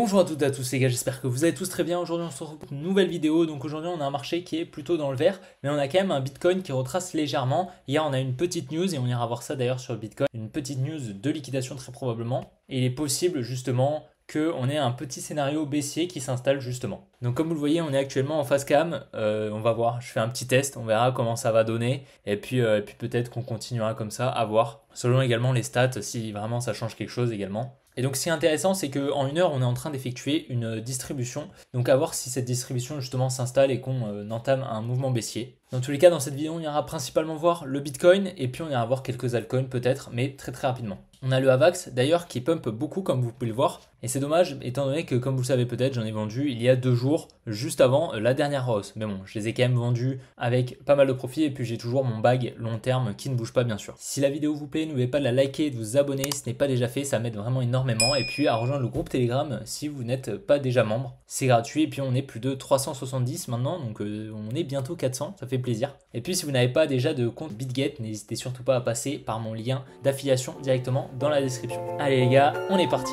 Bonjour à toutes et à tous les gars, j'espère que vous allez tous très bien. Aujourd'hui on se retrouve pour une nouvelle vidéo. Donc aujourd'hui on a un marché qui est plutôt dans le vert, mais on a quand même un Bitcoin qui retrace légèrement. Hier on a une petite news et on ira voir ça d'ailleurs sur le Bitcoin. Une petite news de liquidation très probablement. Et il est possible justement qu'on ait un petit scénario baissier qui s'installe justement. Donc comme vous le voyez, on est actuellement en phase cam. On va voir, je fais un petit test, on verra comment ça va donner. Et puis peut-être qu'on continuera comme ça à voir. Selon également les stats, si vraiment ça change quelque chose également. Et donc ce qui est intéressant, c'est qu'en une heure, on est en train d'effectuer une distribution. Donc à voir si cette distribution justement s'installe et qu'on entame un mouvement baissier. Dans tous les cas, dans cette vidéo, on ira principalement voir le Bitcoin et puis on ira voir quelques altcoins peut-être, mais très rapidement. On a le AVAX d'ailleurs qui pump beaucoup comme vous pouvez le voir. Et c'est dommage étant donné que comme vous le savez peut-être, j'en ai vendu il y a 2 jours, juste avant la dernière hausse. Mais bon, je les ai quand même vendus avec pas mal de profit et puis j'ai toujours mon bag long terme qui ne bouge pas bien sûr. Si la vidéo vous plaît, n'oubliez pas de la liker et de vous abonner si ce n'est pas déjà fait, ça m'aide vraiment énormément. Et puis à rejoindre le groupe Telegram si vous n'êtes pas déjà membre. C'est gratuit et puis on est plus de 370 maintenant, donc on est bientôt 400, ça fait plaisir. Et puis si vous n'avez pas déjà de compte BitGet, n'hésitez surtout pas à passer par mon lien d'affiliation directement dans la description. Allez les gars, on est parti.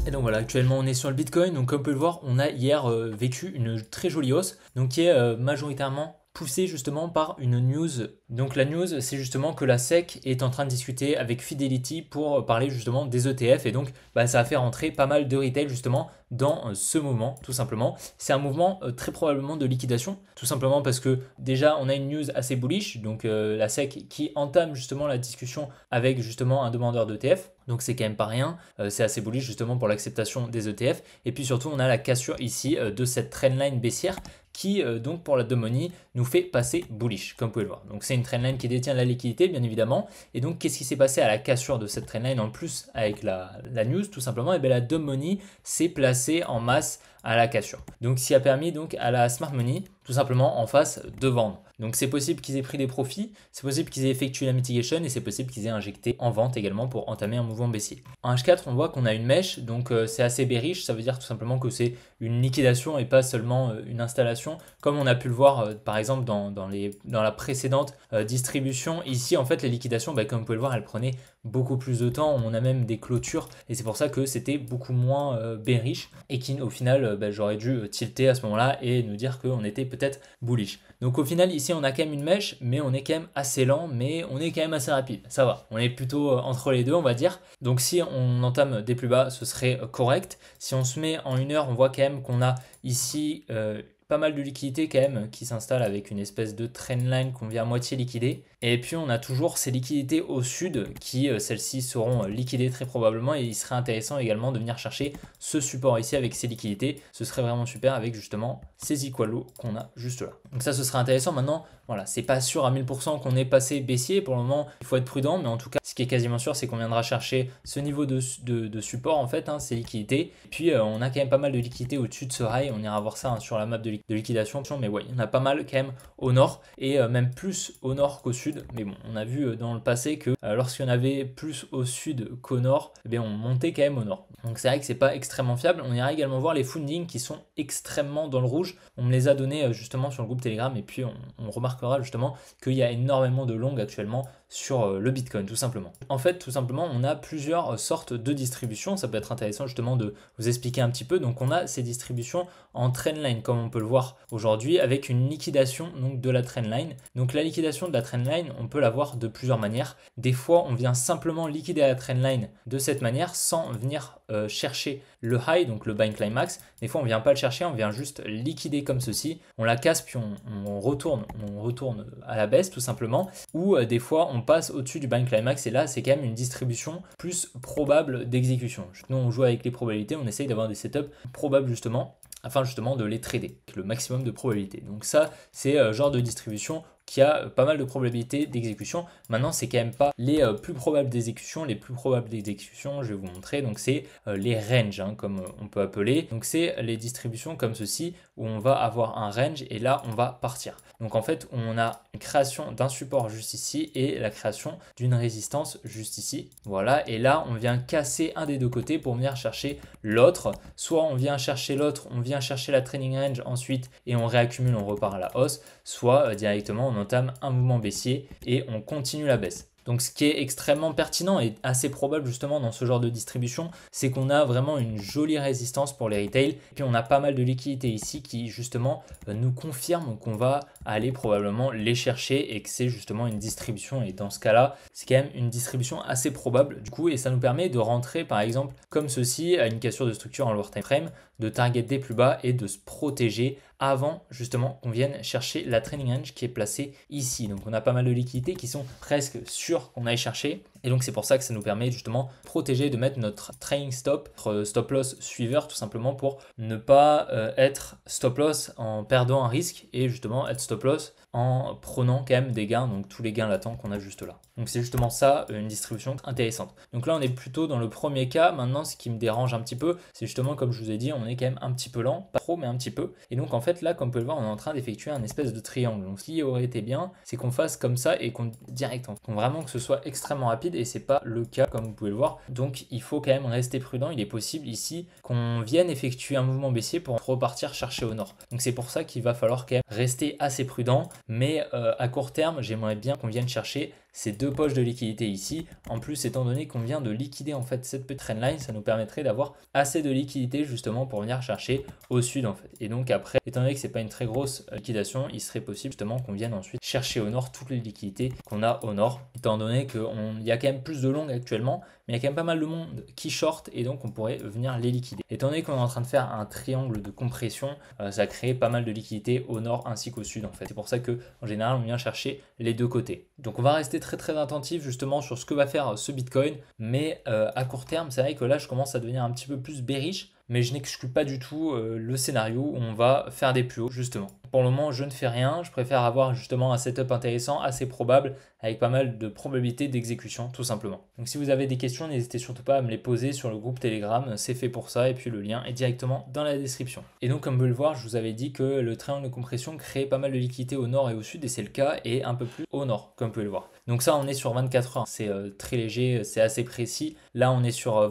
Et donc voilà, actuellement on est sur le Bitcoin, donc comme vous pouvez le voir, on a hier vécu une très jolie hausse, donc qui est majoritairement poussée justement par une news. Donc la news, c'est justement que la SEC est en train de discuter avec Fidelity pour parler justement des ETF et donc ça a fait rentrer pas mal de retail justement dans ce mouvement tout simplement. C'est un mouvement très probablement de liquidation, tout simplement parce que déjà on a une news assez bullish, donc la SEC qui entame justement la discussion avec justement un demandeur d'ETF. Donc c'est quand même pas rien, c'est assez bullish justement pour l'acceptation des ETF. Et puis surtout on a la cassure ici de cette trendline baissière qui donc pour la money nous fait passer bullish comme vous pouvez le voir. Donc c'est une trendline qui détient la liquidité bien évidemment. Et donc qu'est-ce qui s'est passé à la cassure de cette trendline en plus avec la news tout simplement? Et bien la money s'est placée en masse à la cassure. Donc ce qui a permis donc à la smart money tout simplement en face de vendre. Donc c'est possible qu'ils aient pris des profits, c'est possible qu'ils aient effectué la mitigation et c'est possible qu'ils aient injecté en vente également pour entamer un mouvement baissier. En H4 on voit qu'on a une mèche, donc c'est assez bearish, ça veut dire tout simplement que c'est une liquidation et pas seulement une installation comme on a pu le voir par exemple dans la précédente distribution. Ici en fait les liquidations, comme vous pouvez le voir, elles prenaient beaucoup plus de temps, on a même des clôtures et c'est pour ça que c'était beaucoup moins bearish et qui au final j'aurais dû tilter à ce moment-là et nous dire qu'on était peut-être bullish. Donc au final ici on a quand même une mèche, mais on est quand même assez lent, mais on est quand même assez rapide, ça va, on est plutôt entre les deux on va dire. Donc si on entame des plus bas ce serait correct. Si on se met en une heure on voit quand même qu'on a ici pas mal de liquidités quand même qui s'installe avec une espèce de trendline qu'on vient à moitié liquider. Et puis on a toujours ces liquidités au sud qui celles-ci seront liquidées très probablement et il serait intéressant également de venir chercher ce support ici avec ces liquidités. Ce serait vraiment super avec justement ces equal lows qu'on a juste là. Donc ça ce serait intéressant. Maintenant voilà, c'est pas sûr à 1000% qu'on est passé baissier. Pour le moment il faut être prudent, mais en tout cas ce qui est quasiment sûr c'est qu'on viendra chercher ce niveau de support en fait, ces liquidités. Et puis on a quand même pas mal de liquidités au-dessus de ce high, on ira voir ça sur la map de liquidation, mais ouais, il y en a pas mal quand même au nord et même plus au nord qu'au sud. Mais bon, on a vu dans le passé que lorsqu'il y en avait plus au sud qu'au nord, on montait quand même au nord. Donc c'est vrai que c'est pas extrêmement fiable. On ira également voir les fundings qui sont extrêmement dans le rouge. On me les a donnés justement sur le groupe Telegram et puis on remarquera justement qu'il y a énormément de longs actuellement sur le Bitcoin tout simplement. En fait tout simplement on a plusieurs sortes de distributions, ça peut être intéressant justement de vous expliquer un petit peu. Donc on a ces distributions en trendline comme on peut le voir aujourd'hui avec une liquidation donc de la trendline. Donc la liquidation de la trendline on peut la voir de plusieurs manières. Des fois on vient simplement liquider la trendline de cette manière sans venir chercher le high, donc le buying climax. Des fois on vient pas le chercher, on vient juste liquider comme ceci, on la casse puis on retourne à la baisse tout simplement, ou des fois on passe au-dessus du buying climax et là c'est quand même une distribution plus probable d'exécution. Nous on joue avec les probabilités, on essaye d'avoir des setups probables justement afin justement de les trader, le maximum de probabilité. Donc ça c'est genre de distribution qui a pas mal de probabilités d'exécution. Maintenant, c'est quand même pas les plus probables d'exécution. Les plus probables d'exécution, je vais vous montrer. Donc, c'est les ranges, comme on peut appeler. Donc, c'est les distributions comme ceci où on va avoir un range et là, on va partir. Donc, en fait, on a une création d'un support juste ici et la création d'une résistance juste ici. Voilà. Et là, on vient casser un des deux côtés pour venir chercher l'autre. Soit on vient chercher l'autre, on vient chercher la trailing range ensuite et on réaccumule, on repart à la hausse. Soit directement, on entame un mouvement baissier et on continue la baisse. Donc ce qui est extrêmement pertinent et assez probable justement dans ce genre de distribution, c'est qu'on a vraiment une jolie résistance pour les retails. Et puis on a pas mal de liquidités ici qui justement nous confirment qu'on va aller probablement les chercher et que c'est justement une distribution. Et dans ce cas-là, c'est quand même une distribution assez probable du coup, et ça nous permet de rentrer par exemple comme ceci à une cassure de structure en lower time frame, de target des plus bas et de se protéger avant justement qu'on vienne chercher la trailing range qui est placée ici. Donc on a pas mal de liquidités qui sont presque sûres qu'on aille chercher. Et donc c'est pour ça que ça nous permet justement de protéger, de mettre notre trailing stop, notre stop loss suiveur tout simplement pour ne pas être stop loss en perdant un risque et justement être stop loss en prenant quand même des gains, donc tous les gains latents qu'on a juste là. Donc c'est justement ça, une distribution intéressante. Donc là on est plutôt dans le premier cas. Maintenant ce qui me dérange un petit peu, c'est justement comme je vous ai dit, on est quand même un petit peu lent, pas trop mais un petit peu. Et donc en fait là comme vous pouvez le voir, on est en train d'effectuer un espèce de triangle. Donc ce qui aurait été bien, c'est qu'on fasse comme ça et qu'on directement, qu'on vraiment que ce soit extrêmement rapide, et c'est pas le cas comme vous pouvez le voir. Donc il faut quand même rester prudent. Il est possible ici qu'on vienne effectuer un mouvement baissier pour repartir chercher au nord. Donc c'est pour ça qu'il va falloir quand même rester assez prudent. Mais à court terme, j'aimerais bien qu'on vienne chercher ces deux poches de liquidité ici. En plus, étant donné qu'on vient de liquider en fait cette petite trendline, ça nous permettrait d'avoir assez de liquidité justement pour venir chercher au sud en fait. Et donc après, étant donné que c'est pas une très grosse liquidation, il serait possible justement qu'on vienne ensuite chercher au nord toutes les liquidités qu'on a au nord, étant donné qu'il y a quand même plus de long actuellement, mais il y a quand même pas mal de monde qui short et donc on pourrait venir les liquider. Étant donné qu'on est en train de faire un triangle de compression, ça crée pas mal de liquidités au nord ainsi qu'au sud en fait. C'est pour ça que en général on vient chercher les deux côtés. Donc on va rester très attentif justement sur ce que va faire ce Bitcoin, mais à court terme c'est vrai que là je commence à devenir un petit peu plus bearish, mais je n'exclus pas du tout le scénario où on va faire des plus hauts justement. Pour le moment je ne fais rien, je préfère avoir justement un setup intéressant, assez probable, avec pas mal de probabilités d'exécution tout simplement. Donc si vous avez des questions, n'hésitez surtout pas à me les poser sur le groupe Telegram, c'est fait pour ça, et puis le lien est directement dans la description. Et donc comme vous pouvez le voir, je vous avais dit que le triangle de compression crée pas mal de liquidité au nord et au sud, et c'est le cas, et un peu plus au nord comme vous pouvez le voir. Donc ça on est sur 24 heures, c'est très léger, c'est assez précis. Là on est sur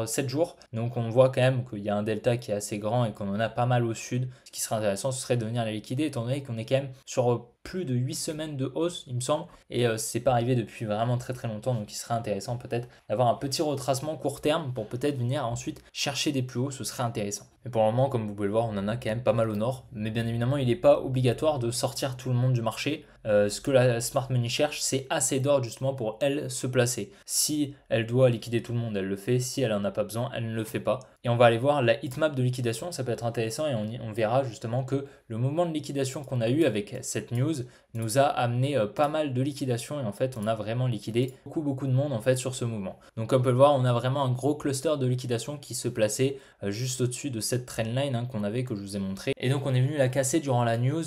7 jours, donc on voit quand même qu'il y a un delta qui est assez grand et qu'on en a pas mal au sud. Ce qui serait intéressant, ce serait de venir les liquider, étant donné qu'on est quand même sur plus de 8 semaines de hausse, il me semble, et c'est pas arrivé depuis vraiment très longtemps, donc il serait intéressant peut-être d'avoir un petit retracement court terme pour peut-être venir ensuite chercher des plus hauts, ce serait intéressant. Mais pour le moment, comme vous pouvez le voir, on en a quand même pas mal au nord, mais bien évidemment, il n'est pas obligatoire de sortir tout le monde du marché. Ce que la Smart Money cherche, c'est assez d'ordre justement pour elle se placer. Si elle doit liquider tout le monde, elle le fait. Si elle en a pas besoin, elle ne le fait pas. Et on va aller voir la heatmap de liquidation, ça peut être intéressant, et on verra justement que le mouvement de liquidation qu'on a eu avec cette news nous a amené pas mal de liquidation, et en fait on a vraiment liquidé beaucoup de monde en fait sur ce mouvement. Donc comme on peut le voir, on a vraiment un gros cluster de liquidation qui se plaçait juste au-dessus de cette trendline qu'on avait, que je vous ai montré. Et donc on est venu la casser durant la news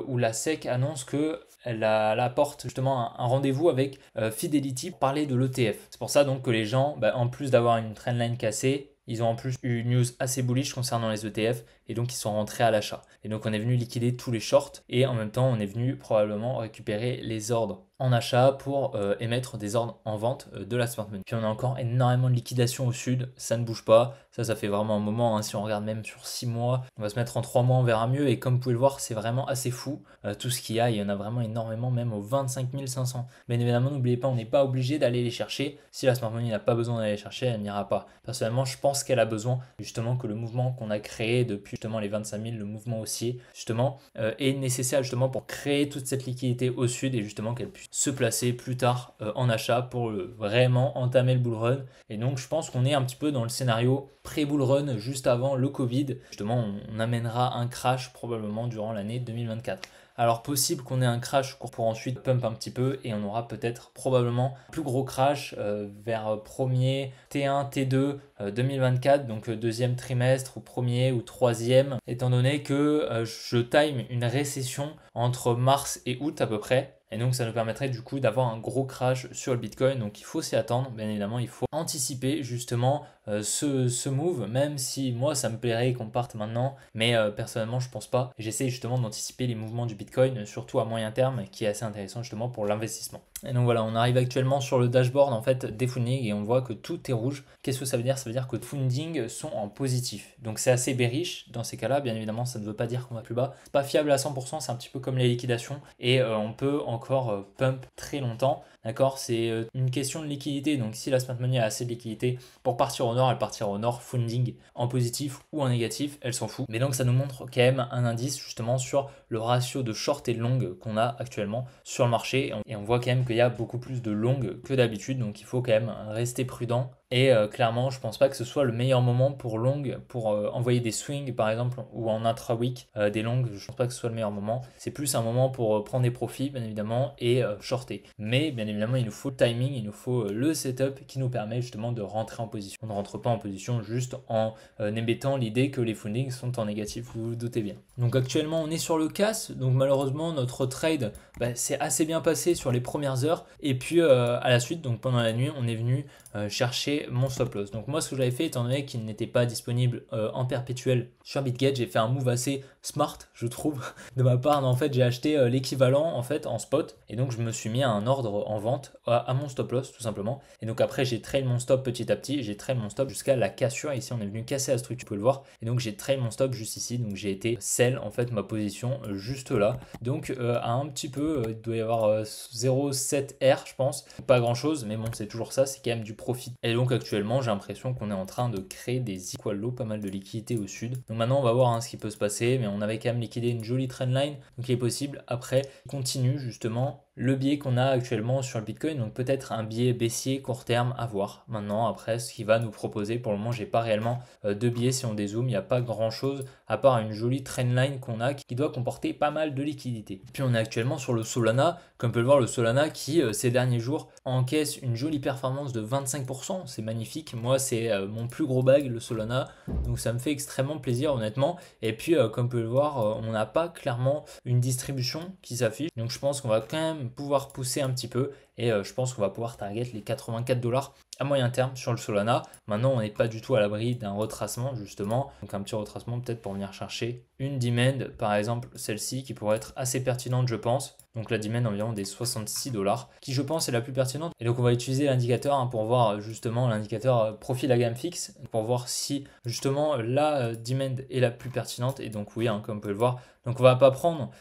où la SEC annonce que elle apporte justement un rendez-vous avec Fidelity pour parler de l'ETF. C'est pour ça donc que les gens, en plus d'avoir une trendline cassée, ils ont en plus eu une news assez bullish concernant les ETF, et donc ils sont rentrés à l'achat. Et donc on est venu liquider tous les shorts, et en même temps on est venu probablement récupérer les ordres en achat pour émettre des ordres en vente de la Smart Money. Puis on a encore énormément de liquidation au sud, ça ne bouge pas, ça fait vraiment un moment, hein. Si on regarde même sur 6 mois, on va se mettre en 3 mois, on verra mieux, et comme vous pouvez le voir, c'est vraiment assez fou tout ce qu'il y a, il y en a vraiment énormément, même aux 25 500. Mais évidemment, n'oubliez pas, on n'est pas obligé d'aller les chercher. Si la Smart Money n'a pas besoin d'aller les chercher, elle n'ira pas. Personnellement, je pense qu'elle a besoin justement que le mouvement qu'on a créé depuis justement les 25 000, le mouvement haussier, justement, est nécessaire justement pour créer toute cette liquidité au sud, et justement qu'elle puisse se placer plus tard en achat pour vraiment entamer le bull run. Et donc je pense qu'on est un petit peu dans le scénario pré-bull run juste avant le Covid. Justement, on amènera un crash probablement durant l'année 2024. Alors possible qu'on ait un crash pour ensuite pump un petit peu, et on aura peut-être probablement un plus gros crash vers premier T1, T2 2024, donc deuxième trimestre ou premier ou troisième, étant donné que je time une récession entre mars et août à peu près. Et donc ça nous permettrait du coup d'avoir un gros crash sur le Bitcoin. Donc il faut s'y attendre, bien évidemment, il faut anticiper justement ce move, même si moi ça me plairait qu'on parte maintenant, mais personnellement je pense pas. J'essaie justement d'anticiper les mouvements du Bitcoin, surtout à moyen terme, qui est assez intéressant justement pour l'investissement. Et donc voilà, on arrive actuellement sur le dashboard en fait des fundings et on voit que tout est rouge. Qu'est-ce que ça veut dire? Ça veut dire que les fundings sont en positif. Donc c'est assez bearish dans ces cas-là. Bien évidemment, ça ne veut pas dire qu'on va plus bas. C'est pas fiable à 100%, c'est un petit peu comme les liquidations et on peut encore pump très longtemps. D'accord, c'est une question de liquidité. Donc si la smart money a assez de liquidité pour partir au nord, elle partira au nord, funding en positif ou en négatif, elle s'en fout. Mais donc ça nous montre quand même un indice justement sur le ratio de short et de long qu'on a actuellement sur le marché. Et on voit quand même qu'il y a beaucoup plus de long que d'habitude. Donc il faut quand même rester prudent. Et clairement, je pense pas que ce soit le meilleur moment pour long, pour envoyer des swings par exemple, ou en intra-week des longs. Je pense pas que ce soit le meilleur moment. C'est plus un moment pour prendre des profits, bien évidemment, et shorter. Mais bien évidemment, il nous faut le timing, il nous faut le setup qui nous permet justement de rentrer en position. On ne rentre pas en position juste en émettant l'idée que les fundings sont en négatif, vous vous doutez bien. Donc actuellement, on est sur le casse. Donc malheureusement, notre trade s'est assez bien passé sur les premières heures. Et puis à la suite, donc pendant la nuit, on est venu chercher mon stop loss. Donc moi, ce que j'avais fait, étant donné qu'il n'était pas disponible en perpétuel sur BitGet, j'ai fait un move assez smart, je trouve, de ma part. En fait, j'ai acheté l'équivalent en fait en spot. Et donc, je me suis mis à un ordre en vente à mon stop loss, tout simplement. Et donc après, j'ai trail mon stop petit à petit. J'ai trail mon stop jusqu'à la cassure. Ici, on est venu casser la structure, tu peux le voir. Et donc, j'ai trail mon stop juste ici. Donc, j'ai été sell en fait ma position juste là. Donc, à un petit peu, il doit y avoir 0,7 R, je pense. Pas grand chose, mais bon, c'est toujours ça. C'est quand même du profit. Et donc, actuellement, j'ai l'impression qu'on est en train de créer des equal lows, pas mal de liquidités au sud. Donc, maintenant, on va voir ce qui peut se passer. Mais on avait quand même liquidé une jolie trendline. Donc, il est possible après continue justement le biais qu'on a actuellement sur le Bitcoin, donc peut-être un biais baissier court terme à voir. Maintenant, après, ce qu'il va nous proposer, pour le moment, j'ai pas réellement de biais si on dézoome, il n'y a pas grand chose à part une jolie trendline qu'on a qui doit comporter pas mal de liquidités. Puis on est actuellement sur le Solana, comme on peut le voir, le Solana qui ces derniers jours encaisse une jolie performance de 25%, c'est magnifique. Moi, c'est mon plus gros bag, le Solana, donc ça me fait extrêmement plaisir honnêtement. Et puis, comme on peut le voir, on n'a pas clairement une distribution qui s'affiche, donc je pense qu'on va quand même pouvoir pousser un petit peu et je pense qu'on va pouvoir target les 84 $ à moyen terme sur le Solana. Maintenant, on n'est pas du tout à l'abri d'un retracement justement, donc un petit retracement peut-être pour venir chercher une demand, par exemple celle-ci qui pourrait être assez pertinente je pense. Donc la demand environ des 66 $, qui je pense est la plus pertinente. Et donc on va utiliser l'indicateur pour voir justement l'indicateur profil à gamme fixe, pour voir si justement la demand est la plus pertinente. Et donc oui, comme vous pouvez le voir, donc on va pas prendre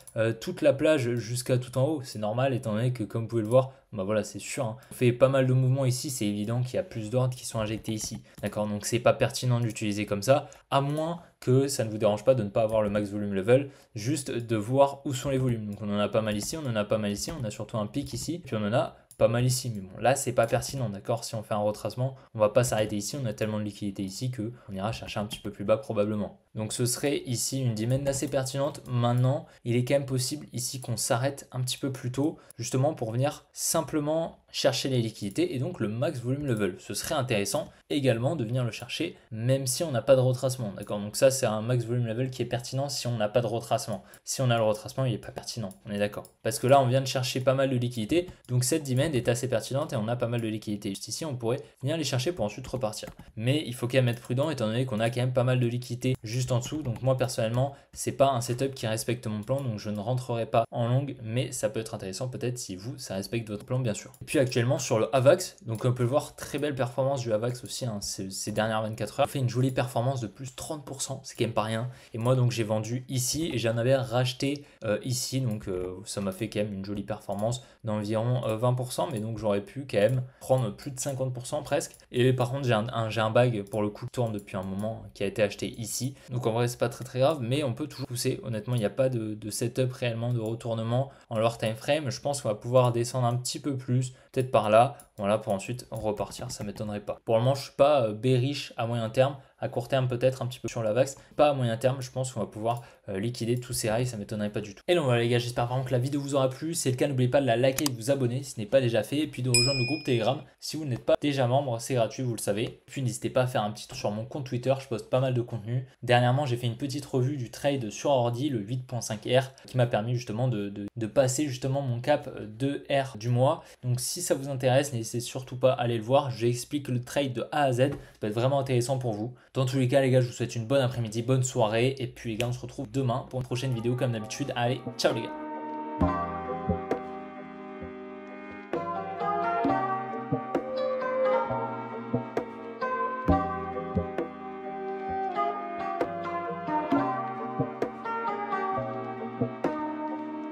toute la plage jusqu'à tout en haut, c'est normal étant donné que comme vous pouvez le voir, voilà c'est sûr, on fait pas mal de mouvements ici, c'est évident qu'il y a plus d'ordres qui sont injectés ici, d'accord, donc c'est pas pertinent d'utiliser comme ça, à moins que ça ne vous dérange pas de ne pas avoir le max volume level, juste de voir où sont les volumes. Donc on en a pas mal ici, on en a pas mal ici, on a surtout un pic ici, puis on en a pas mal ici, mais bon là c'est pas pertinent, d'accord, si on fait un retracement on va pas s'arrêter ici, on a tellement de liquidité ici que on ira chercher un petit peu plus bas probablement. Donc ce serait ici une demand assez pertinente. Maintenant il est quand même possible ici qu'on s'arrête un petit peu plus tôt justement pour venir simplement chercher les liquidités et donc le max volume level. Ce serait intéressant également de venir le chercher même si on n'a pas de retracement, d'accord, donc ça c'est un max volume level qui est pertinent si on n'a pas de retracement. Si on a le retracement il n'est pas pertinent, on est d'accord, parce que là on vient de chercher pas mal de liquidités, donc cette demand est assez pertinente et on a pas mal de liquidités. Juste ici on pourrait venir les chercher pour ensuite repartir, mais il faut quand même être prudent étant donné qu'on a quand même pas mal de liquidités juste en dessous. Donc moi personnellement c'est pas un setup qui respecte mon plan, donc je ne rentrerai pas en long, mais ça peut être intéressant peut-être si vous ça respecte votre plan bien sûr. Et puis actuellement sur le AVAX, donc on peut le voir, très belle performance du AVAX aussi ces dernières 24 heures, on fait une jolie performance de plus 30%, c'est quand même pas rien. Et moi donc j'ai vendu ici et j'en avais racheté ici, donc ça m'a fait quand même une jolie performance d'environ 20%, mais donc j'aurais pu quand même prendre plus de 50% presque. Et par contre j'ai un bag pour le coup qui tourne depuis un moment qui a été acheté ici, donc en vrai c'est pas très grave, mais on peut toujours pousser. Honnêtement il n'y a pas de setup réellement de retournement en lower time frame. Je pense qu'on va pouvoir descendre un petit peu plus, peut-être par là, voilà, pour ensuite repartir, ça m'étonnerait pas. Pour le moment je suis pas bearish à moyen terme, à court terme peut-être un petit peu sur la VAX, pas à moyen terme, je pense qu'on va pouvoir liquider tous ces highs, ça m'étonnerait pas du tout. Et donc voilà les gars, j'espère vraiment que la vidéo vous aura plu. Si c'est le cas, n'oubliez pas de la liker et de vous abonner si ce n'est pas déjà fait, et puis de rejoindre le groupe Telegram si vous n'êtes pas déjà membre, c'est gratuit, vous le savez. Puis n'hésitez pas à faire un petit tour sur mon compte Twitter, je poste pas mal de contenu. Dernièrement j'ai fait une petite revue du trade sur ordi, le 8.5R, qui m'a permis justement de passer justement mon cap de R du mois. Donc si ça vous intéresse, n'hésitez surtout pas à aller le voir, j'explique le trade de A à Z, ça peut être vraiment intéressant pour vous. Dans tous les cas les gars, je vous souhaite une bonne après-midi, bonne soirée, et puis les gars on se retrouve demain pour une prochaine vidéo comme d'habitude. Allez, ciao les gars.